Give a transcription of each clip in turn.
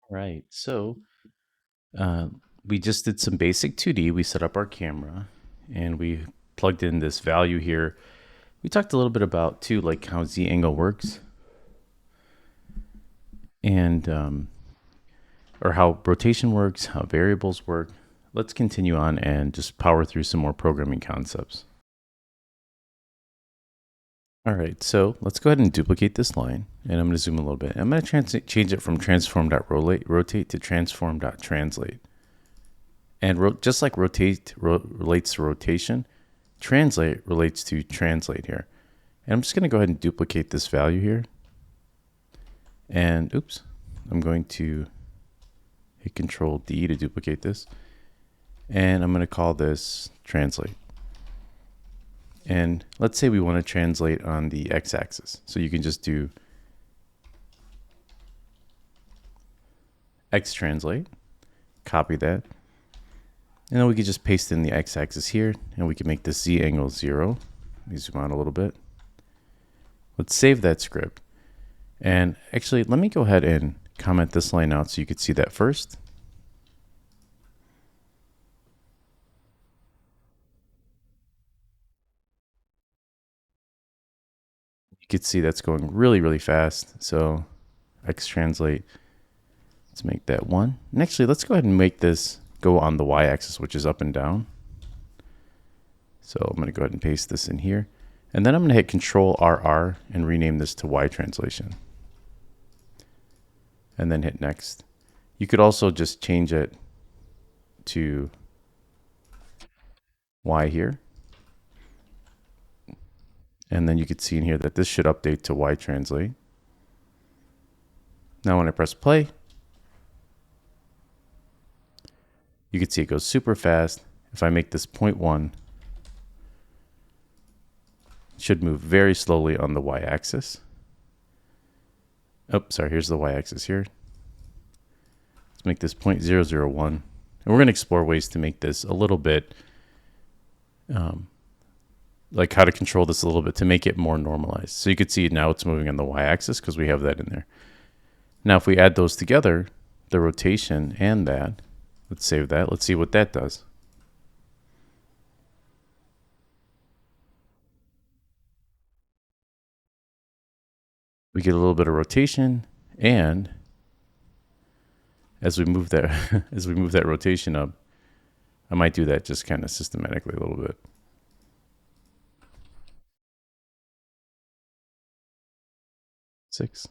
Right. Uh, we just did some basic 2D. We set up our camera and we plugged in this value here. We talked a little bit about too, like how Z angle works and or how rotation works, how variables work. Let's continue on and just power through some more programming concepts. All right, so let's go ahead and duplicate this line, and I'm going to zoom a little bit. I'm going to change it from transform.rotate to transform.translate. And just like relates to rotation, translate relates to translate here. And I'm just going to go ahead and duplicate this value here. And oops, I'm going to hit Control D to duplicate this. And I'm going to call this translate. And let's say we want to translate on the x-axis. So you can just do x translate, copy that, and then we can just paste in the x-axis here, and we can make the z angle 0. Let me zoom out a little bit. Let's save that script. And actually, let me go ahead and comment this line out so you could see that first. You could see that's going really, really fast. So x translate, let's make that 1. And actually, let's go ahead and make this go on the y-axis, which is up and down. So I'm going to go ahead and paste this in here. And then I'm going to hit Control RR and rename this to Y translation. And then hit next. You could also just change it to Y here. And then you could see in here that this should update to Y translate. Now when I press play, you can see it goes super fast. If I make this 0.1, it should move very slowly on the y-axis. Oh, sorry, here's the y-axis here. Let's make this 0.001. And we're going to explore ways to make this a little bit, like how to control this a little bit to make it more normalized. So you can see now it's moving on the y-axis because we have that in there. Now if we add those together, the rotation and that, let's save that. Let's see what that does. We get a little bit of rotation, and as we move that as we move that rotation up, I might do that just kind of systematically a little bit. Six.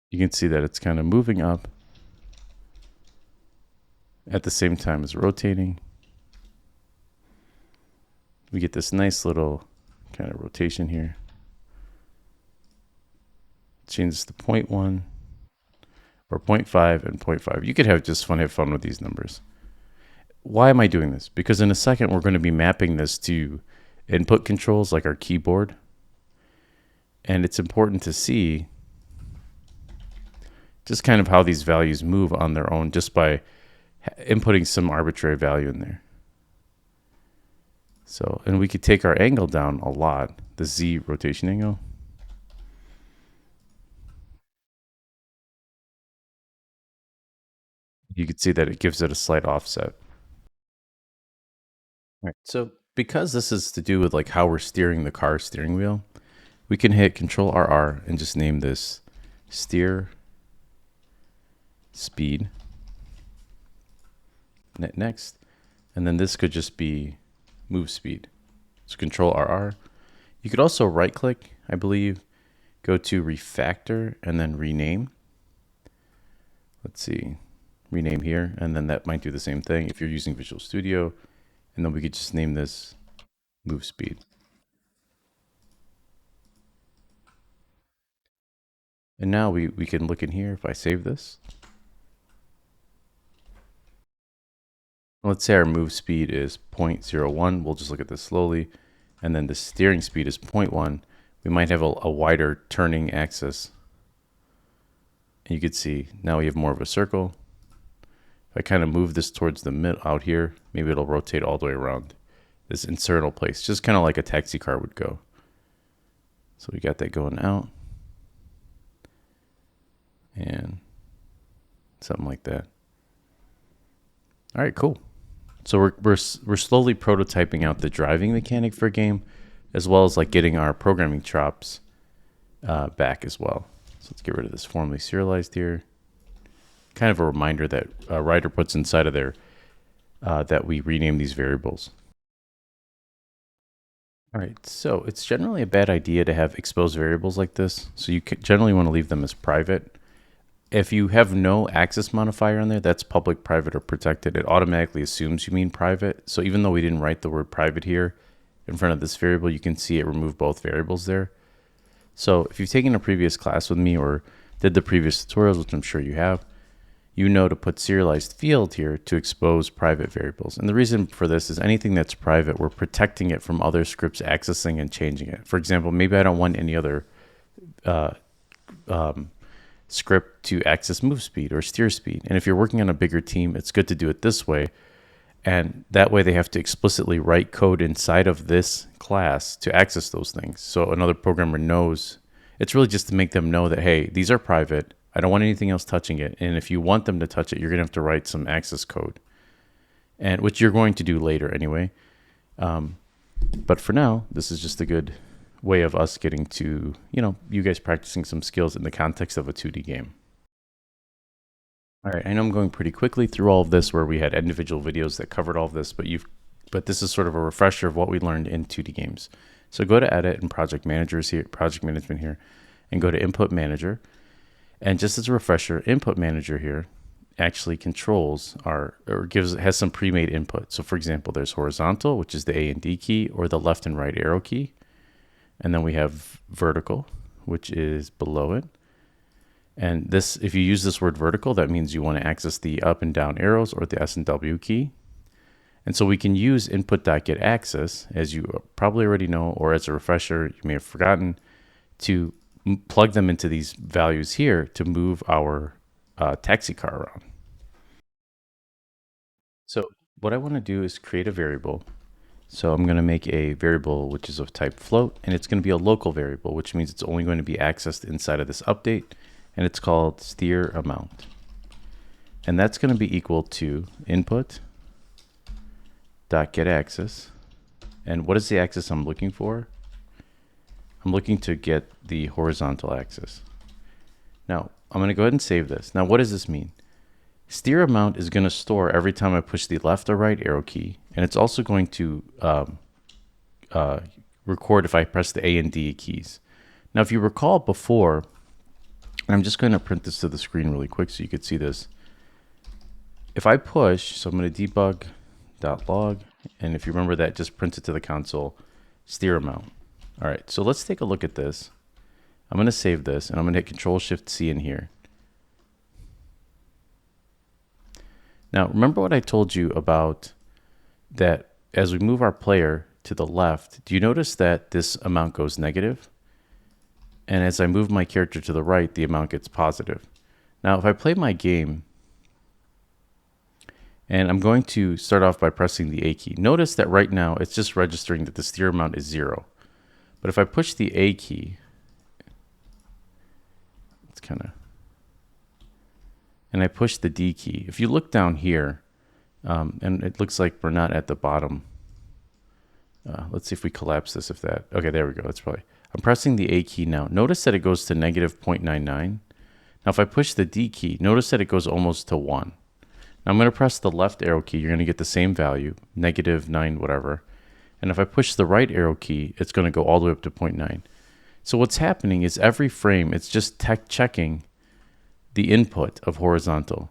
You can see that it's kind of moving up at the same time as rotating. We get this nice little kind of rotation here. Changes to 0.1 or 0.5 and 0.5. You could have fun with these numbers. Why am I doing this? Because in a second, we're going to be mapping this to input controls like our keyboard. And it's important to see just kind of how these values move on their own just by inputting some arbitrary value in there. So, and we could take our angle down a lot, the Z rotation angle. You could see that it gives it a slight offset. Right. So because this is to do with like how we're steering the car steering wheel, we can hit Control RR and just name this steer speed. Next. And then this could just be move speed. So Control RR. You could also right click, I believe, go to refactor and then rename. Let's see, rename here. And then that might do the same thing if you're using Visual Studio. And then we could just name this move speed. And now we can look in here if I save this. Let's say our move speed is 0.01. We'll just look at this slowly. And then the steering speed is 0.1. We might have a wider turning axis. And you can see now we have more of a circle. If I kind of move this towards the mid out here, maybe it'll rotate all the way around this insertional place, just kind of like a taxi car would go. So we got that going out. and something like that. All right, cool. So we're slowly prototyping out the driving mechanic for a game, as well as like getting our programming chops back as well. So let's get rid of this formally serialized here. Kind of a reminder that Writer puts inside of there that we rename these variables. All right, so it's generally a bad idea to have exposed variables like this. So you generally want to leave them as private. If you have no access modifier on there, that's public, private, or protected. It automatically assumes you mean private. So even though we didn't write the word private here in front of this variable, you can see it remove both variables there. So if you've taken a previous class with me or did the previous tutorials, which I'm sure you have, you know to put serialized field here to expose private variables. And the reason for this is anything that's private, we're protecting it from other scripts accessing and changing it. For example, maybe I don't want any other script to access move speed or steer speed. And if you're working on a bigger team, it's good to do it this way. And that way they have to explicitly write code inside of this class to access those things. So another programmer knows. It's really just to make them know that, hey, these are private. I don't want anything else touching it. And if you want them to touch it, you're going to have to write some access code, and which you're going to do later anyway. But for now, this is just a good way of us getting to, you guys practicing some skills in the context of a 2D game. All right, I know I'm going pretty quickly through all of this where we had individual videos that covered all of this, but this is sort of a refresher of what we learned in 2D games. So go to Edit and Project Management here, and go to Input Manager. And just as a refresher, Input Manager here actually controls has some pre-made input. So for example, there's horizontal, which is the A and D key, or the left and right arrow key. And then we have vertical, which is below it. And this, if you use this word vertical, that means you want to access the up and down arrows or the S and W key. And so we can use input.getAccess, as you probably already know, or as a refresher, you may have forgotten, to plug them into these values here to move our taxi car around. So what I want to do is create a variable. So I'm going to make a variable which is of type float, and it's going to be a local variable, which means it's only going to be accessed inside of this update, and it's called steer amount. And that's going to be equal to input.getAccess. And what is the axis I'm looking for? I'm looking to get the horizontal axis. Now, I'm going to go ahead and save this. Now, what does this mean? Steer amount is going to store every time I push the left or right arrow key, and it's also going to record if I press the A and D keys. Now, if you recall before, and I'm just going to print this to the screen really quick so you could see this. If I push, so I'm going to debug.log, and if you remember that, just print it to the console, steer amount. All right, so let's take a look at this. I'm going to save this, and I'm going to hit Control-Shift-C in here. Now, remember what I told you about that as we move our player to the left, do you notice that this amount goes negative? And as I move my character to the right, the amount gets positive. Now, if I play my game, and I'm going to start off by pressing the A key, notice that right now it's just registering that the steer amount is 0. But if I push the A key, it's and I push the D key. If you look down here, and it looks like we're not at the bottom. Let's see if we collapse this, okay, there we go. That's probably, I'm pressing the A key now. Notice that it goes to negative 0.99. Now, if I push the D key, notice that it goes almost to 1. Now, I'm going to press the left arrow key. You're going to get the same value, negative 9, whatever. And if I push the right arrow key, it's going to go all the way up to 0.9. So what's happening is every frame, it's just checking the input of horizontal.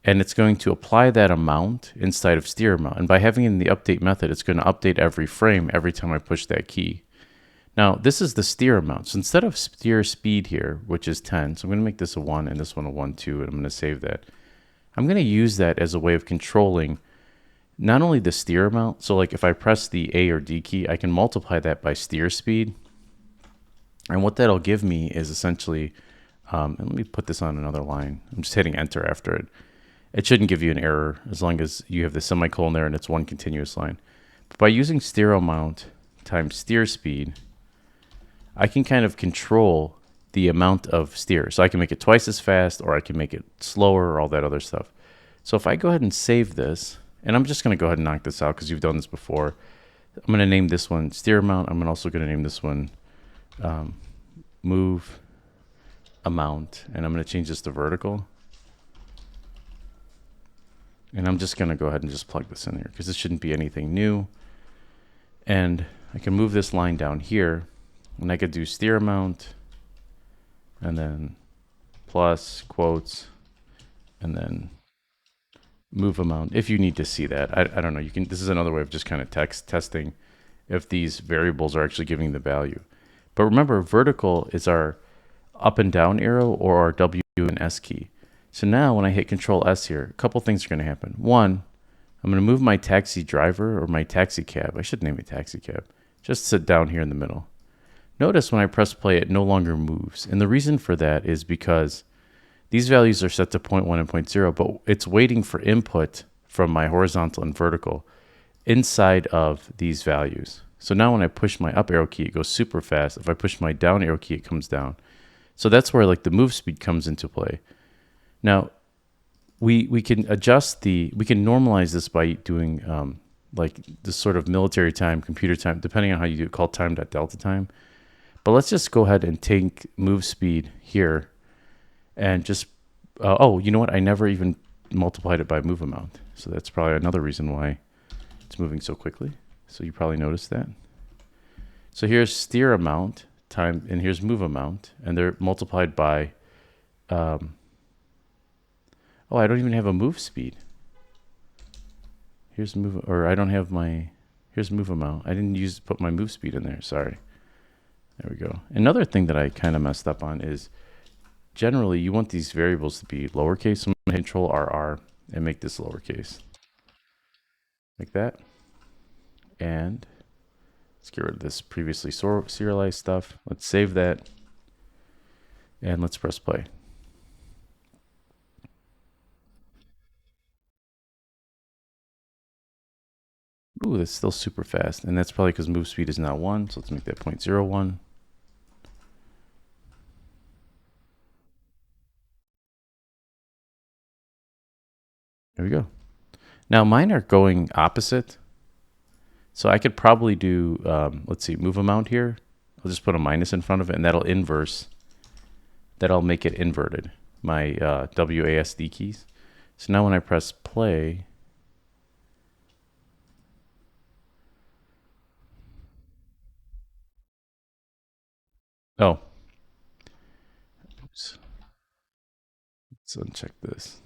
And it's going to apply that amount inside of steer amount. And by having it in the update method, it's going to update every frame every time I push that key. Now, this is the steer amount. So instead of steer speed here, which is 10, so I'm going to make this a 1 and this one a 1, 2, and I'm going to save that. I'm going to use that as a way of controlling not only the steer amount, so like if I press the A or D key, I can multiply that by steer speed. And what that'll give me is essentially, and let me put this on another line. I'm just hitting enter after it. It shouldn't give you an error as long as you have the semicolon there and it's one continuous line. But by using steer amount times steer speed, I can kind of control the amount of steer. So I can make it twice as fast, or I can make it slower, or all that other stuff. So if I go ahead and save this, and I'm just going to go ahead and knock this out because you've done this before. I'm going to name this one steer amount. I'm also going to name this one move amount, and I'm going to change this to vertical. And I'm just going to go ahead and just plug this in here because this shouldn't be anything new. And I can move this line down here, and I could do steer amount, and then plus quotes, and then move amount if you need to see that. I don't know. You can. This is another way of just kind of testing if these variables are actually giving the value. But remember, vertical is our up and down arrow or our W and S key. So now when I hit Control S here, a couple things are going to happen. One, I'm going to move my taxi driver or my taxi cab. I should name it taxi cab. Just sit down here in the middle. Notice when I press play, it no longer moves. And the reason for that is because these values are set to 0.1 and 0.0, but it's waiting for input from my horizontal and vertical inside of these values. So now when I push my up arrow key, it goes super fast. If I push my down arrow key, it comes down. So that's where like the move speed comes into play. Now, we can adjust we can normalize this by doing like this sort of military time, computer time, depending on how you do it, called time.delta time. But let's just go ahead and take move speed here and just, oh, you know what? I never even multiplied it by move amount. So that's probably another reason why it's moving so quickly. So you probably noticed that. So here's steer amount time, and here's move amount, and they're multiplied by, oh, I don't even have a move speed. Here's move, or I don't have my, here's move amount. I didn't put my move speed in there, sorry. There we go. Another thing that I kind of messed up on is generally you want these variables to be lowercase. So I'm going to Control RR and make this lowercase. Like that. And let's get rid of this previously serialized stuff. Let's save that. And let's press play. Ooh, that's still super fast. And that's probably because move speed is not 1. So let's make that 0.01. There we go. Now mine are going opposite. So I could probably do, let's see, move amount here. I'll just put a minus in front of it, and that'll inverse. That'll make it inverted, my WASD keys. So now when I press play, oh, oops. Let's uncheck this.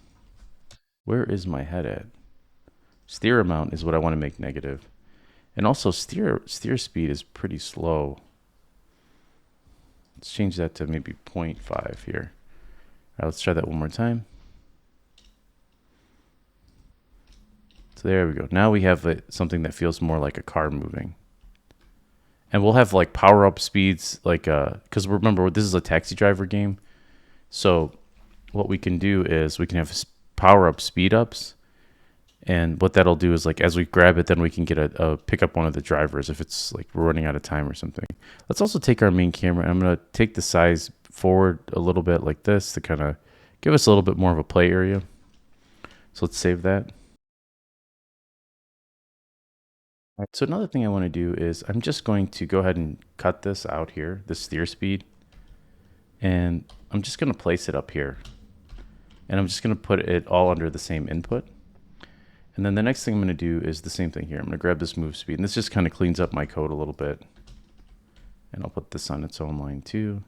Where is my head at? Steer amount is what I want to make negative. And also steer speed is pretty slow. Let's change that to maybe 0.5 here. All right, let's try that one more time. So there we go. Now we have something that feels more like a car moving. And we'll have like power up speeds, like, because remember, this is a taxi driver game. So what we can do is we can have power up speed ups. And what that'll do is, like, as we grab it, then we can get pick up one of the drivers if it's like we're running out of time or something. Let's also take our main camera, and I'm going to take the size forward a little bit like this to kind of give us a little bit more of a play area. So let's save that. All right, so another thing I want to do is I'm just going to go ahead and cut this out here, the steer speed. And I'm just going to place it up here. And I'm just going to put it all under the same input. And then the next thing I'm going to do is the same thing here. I'm going to grab this move speed, and this just kind of cleans up my code a little bit. And I'll put this on its own line too.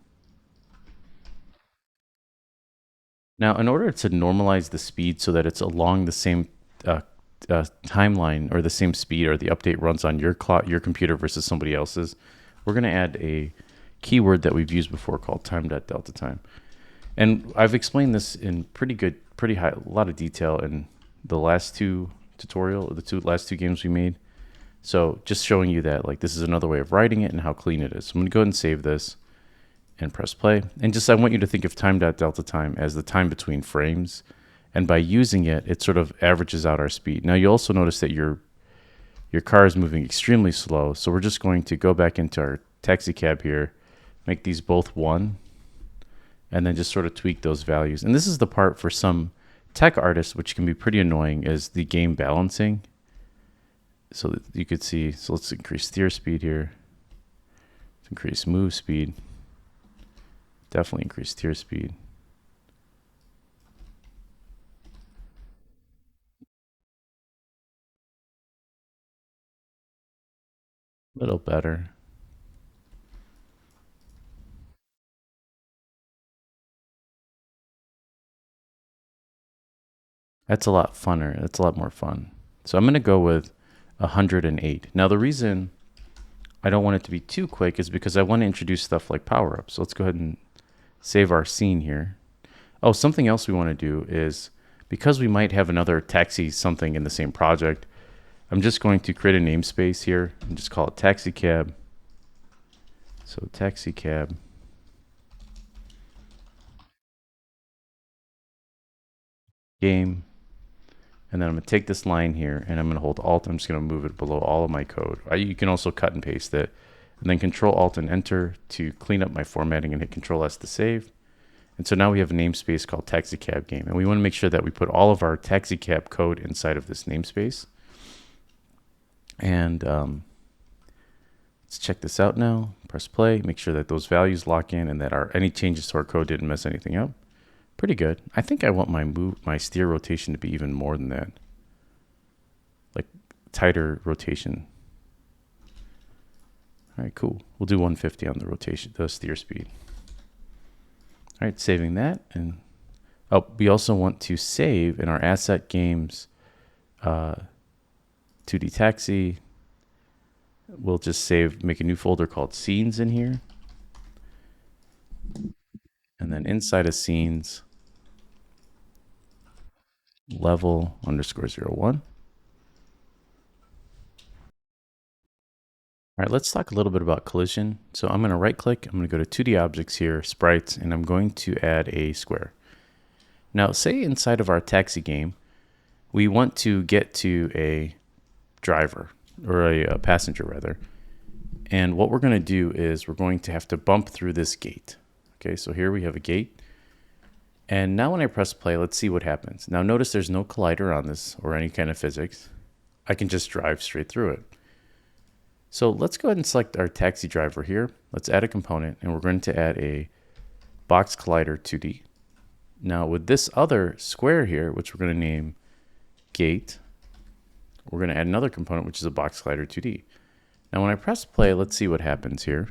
Now, in order to normalize the speed so that it's along the same timeline or the same speed, or the update runs on your computer versus somebody else's, we're going to add a keyword that we've used before called time.delta time. And I've explained this in a lot of detail in the last two last two games we made. So just showing you that, like, this is another way of writing it and how clean it is. So I'm going to go ahead and save this and press play. And just, I want you to think of time.delta time as the time between frames. And by using it, it sort of averages out our speed. Now you also notice that your car is moving extremely slow. So we're just going to go back into our taxi cab here, make these both 1. and then just sort of tweak those values. And this is the part for some tech artists, which can be pretty annoying, is the game balancing. So that you could see, so let's increase steer speed here. Let's increase move speed. Definitely increase steer speed. A little better. That's a lot funner. That's a lot more fun. So I'm going to go with 108. Now the reason I don't want it to be too quick is because I want to introduce stuff like power-ups. So let's go ahead and save our scene here. Oh, something else we want to do is, because we might have another taxi something in the same project, I'm just going to create a namespace here and just call it taxi cab. So taxi cab. Game. And then I'm going to take this line here and I'm going to hold Alt. I'm just going to move it below all of my code. You can also cut and paste it. And then Control Alt and Enter to clean up my formatting, and hit Control S to save. And so now we have a namespace called taxi cab game. And we want to make sure that we put all of our taxi cab code inside of this namespace. And let's check this out now. Press play, make sure that those values lock in and that any changes to our code didn't mess anything up. Pretty good. I think I want my steer rotation to be even more than that. Like tighter rotation. All right, cool. We'll do 150 on the steer speed. All right, saving that. And we also want to save in our asset games 2D taxi. We'll just make a new folder called scenes in here. And then inside of scenes, level _01. All right, let's talk a little bit about collision. So I'm going to right click, I'm going to go to 2D objects here, sprites, and I'm going to add a square. Now, say inside of our taxi game, we want to get to a driver, or a passenger rather. And what we're going to do is we're going to have to bump through this gate. Okay, so here we have a gate. And now when I press play, let's see what happens. Now notice there's no collider on this or any kind of physics. I can just drive straight through it. So let's go ahead and select our taxi driver here. Let's add a component, and we're going to add a box collider 2D. Now with this other square here, which we're going to name gate, we're going to add another component, which is a box collider 2D. Now when I press play, let's see what happens here.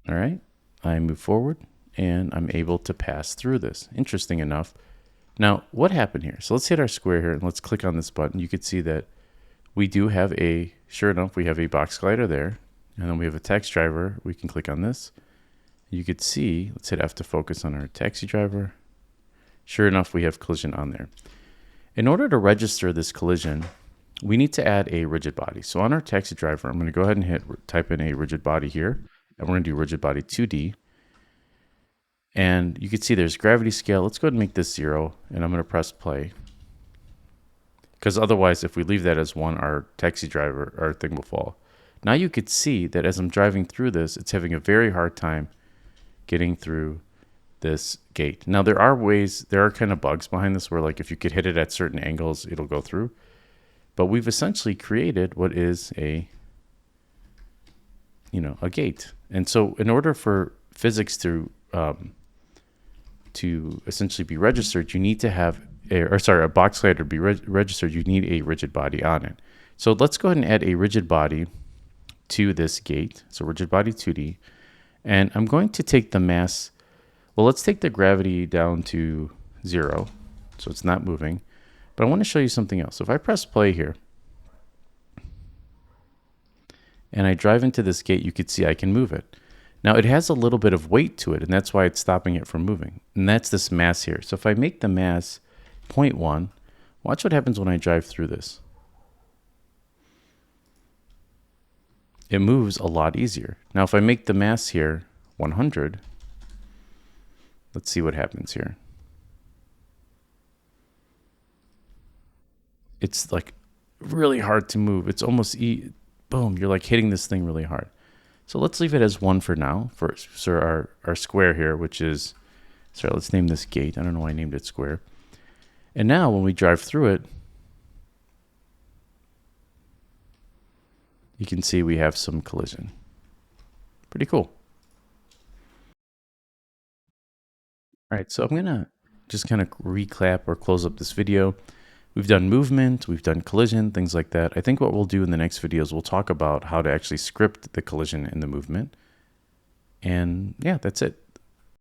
All right, I move forward and I'm able to pass through this. Interesting enough. Now what happened here? So let's hit our square here and let's click on this button. You can see that we do have sure enough, we have a box collider there, and then we have a taxi driver. We can click on this. You could see, let's hit F to focus on our taxi driver. Sure enough, we have collision on there. In order to register this collision, we need to add a rigid body. So on our taxi driver, I'm going to go ahead and type in a rigid body here, and we're going to do rigid body 2D. And you can see there's gravity scale. Let's go ahead and make this 0, and I'm going to press play. Because otherwise, if we leave that as 1, our taxi driver, our thing will fall. Now you could see that as I'm driving through this, it's having a very hard time getting through this gate. Now there are kind of bugs behind this where, like, if you could hit it at certain angles, it'll go through. But we've essentially created what is a gate. And so in order for physics to essentially be registered, you need to have a box collider to be registered, you need a rigid body on it. So let's go ahead and add a rigid body to this gate. So rigid body 2D. And I'm going to take the mass. Well, let's take the gravity down to 0. So it's not moving. But I want to show you something else. So if I press play here and I drive into this gate, you could see I can move it. Now it has a little bit of weight to it, and that's why it's stopping it from moving. And that's this mass here. So if I make the mass 0.1, watch what happens when I drive through this. It moves a lot easier. Now if I make the mass here 100, let's see what happens here. It's like really hard to move. It's almost boom, you're like hitting this thing really hard. So let's leave it as 1 for now for our square here, which is, sorry, let's name this gate. I don't know why I named it square. And now when we drive through it, you can see we have some collision. Pretty cool. All right, so I'm gonna just kind of recap or close up this video. We've done movement, we've done collision, things like that. I think what we'll do in the next videos, we'll talk about how to actually script the collision and the movement. And yeah, that's it.